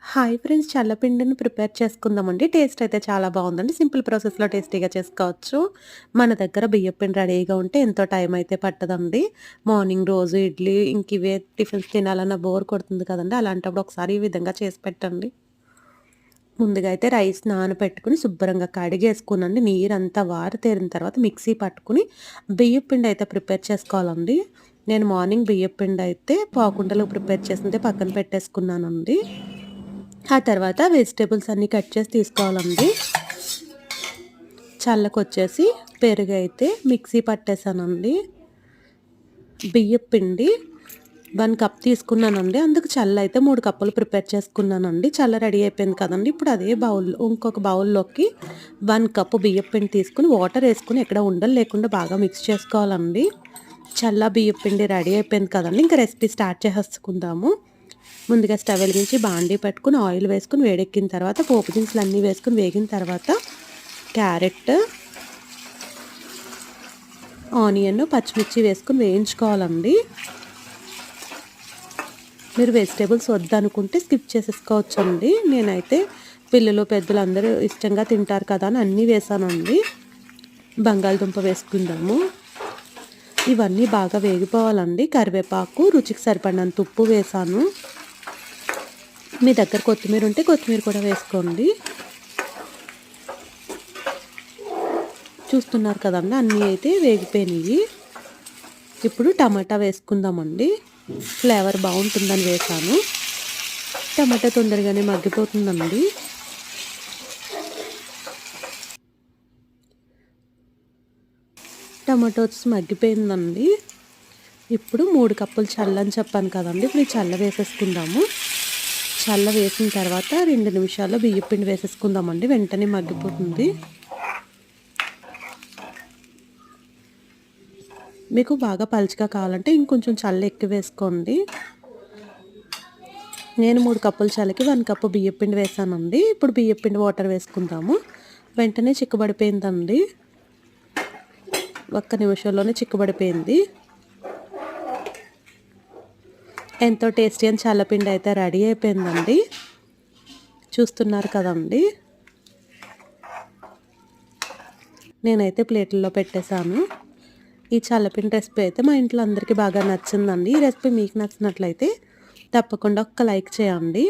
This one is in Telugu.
హాయ్ ఫ్రెండ్స్, చల్లపిండిని ప్రిపేర్ చేసుకుందామండి. టేస్ట్ అయితే చాలా బాగుందండి. సింపుల్ ప్రాసెస్‌లో టేస్టీగా చేసుకోవచ్చు. మన దగ్గర బియ్యపిండి రెడీగా ఉంటే ఎంతో టైం అయితే పట్టదండి. మార్నింగ్ రోజు ఇడ్లీ ఇంక ఇవే టిఫిన్స్ తినాలన్న బోర్ కొడుతుంది కదండీ! అలాంటప్పుడు ఒకసారి ఈ విధంగా చేసి పెట్టండి. ముందుగా అయితే రైస్ నానబెట్టుకొని శుభ్రంగా కడిగేసుకునండి. నీరంతా వారితేరిన తర్వాత మిక్సీ పట్టుకొని బియ్యపిండి అయితే ప్రిపేర్ చేసుకోవాలండి. నేను మార్నింగ్ బియ్యపిండి అయితే పావుకుండలో ప్రిపేర్ చేసిందే పక్కన పెట్టేసుకున్నానండి. ఆ తర్వాత వెజిటబుల్స్ అన్నీ కట్ చేసి తీసుకోవాలండి. చల్లకొచ్చేసి పెరుగైతే మిక్సీ పట్టేసానండి. బియ్యపు పిండి 1 కప్ తీసుకున్నానండి. అందుకు చల్లైతే 3 కప్పులు ప్రిపేర్ చేసుకున్నానండి. చల్ల రెడీ అయిపోయింది కదండీ! ఇప్పుడు అదే ఇంకొక బౌల్‌లోకి 1 కప్పు బియ్యపు పిండి తీసుకొని వాటర్ ఏసుకొని ఎక్కడ ఉండలు లేకుండా బాగా మిక్స్ చేసుకోవాలండి. చల్ల బియ్యపు పిండి రెడీ అయిపోయింది కదండీ! ఇంక రెసిపీ స్టార్ట్ చేసేసుకుందాము. ముందుగా స్టవ్ వెలిగించి బాండీ పెట్టుకొని ఆయిల్ వేసుకొని వేడెక్కిన తర్వాత పోపు దినుసులు అన్నీ వేసుకొని వేగిన తర్వాత క్యారెట్, ఆనియన్, పచ్చిమిర్చి వేసుకొని వేయించుకోవాలండి. మీరు వెజిటేబుల్స్ వద్దనుకుంటే స్కిప్ చేసేసుకోవచ్చండి. నేనైతే పిల్లలు పెద్దలు అందరూ ఇష్టంగా తింటారు కదా అని అన్నీ వేసానండి. బంగాళదుంప వేసుకుందాము. ఇవన్నీ బాగా వేగిపోవాలండి. కరివేపాకు, రుచికి సరిపడినంత ఉప్పు వేసాను. మీ దగ్గర కొత్తిమీర ఉంటే కొత్తిమీర కూడా వేసుకోండి. చూస్తున్నారు కదండి, అన్నీ అయితే వేగిపోయినాయి. ఇప్పుడు టమాటా వేసుకుందామండి. ఫ్లేవర్ బాగుంటుందని వేసాను. టమాటా తొందరగానే మగ్గిపోతుందండి. టమాటో వచ్చి మగ్గిపోయిందండి. ఇప్పుడు 3 కప్పులు చల్లని చెప్పాను కదండి, ఇప్పుడు ఈ చల్ల వేసేసుకుందాము. చల్ల వేసిన తర్వాత 2 నిమిషాల్లో బియ్యపిండి వేసేసుకుందామండి. వెంటనే మగ్గిపోతుంది. మీకు బాగా పలుచగా కావాలంటే ఇంకొంచెం చల్ల ఎక్కువ వేసుకోండి. నేను 3 కప్పుల చల్లకి 1 కప్పు బియ్యపిండి వేసానండి. ఇప్పుడు బియ్యపిండి వాటర్ వేసుకుందాము. వెంటనే చిక్కబడిపోయిందండి. ఒక్క నిమిషంలోనే చిక్కబడిపోయింది. ఎంతో టేస్టీ అని చల్లపిండి అయితే రెడీ అయిపోయిందండి. చూస్తున్నారు కదండి. నేనైతే ప్లేట్లలో పెట్టేశాను. ఈ చల్లపిండి రెసిపీ అయితే మా ఇంట్లో అందరికీ బాగా నచ్చిందండి. ఈ రెసిపీ మీకు నచ్చినట్లయితే తప్పకుండా ఒక్క లైక్ చేయండి.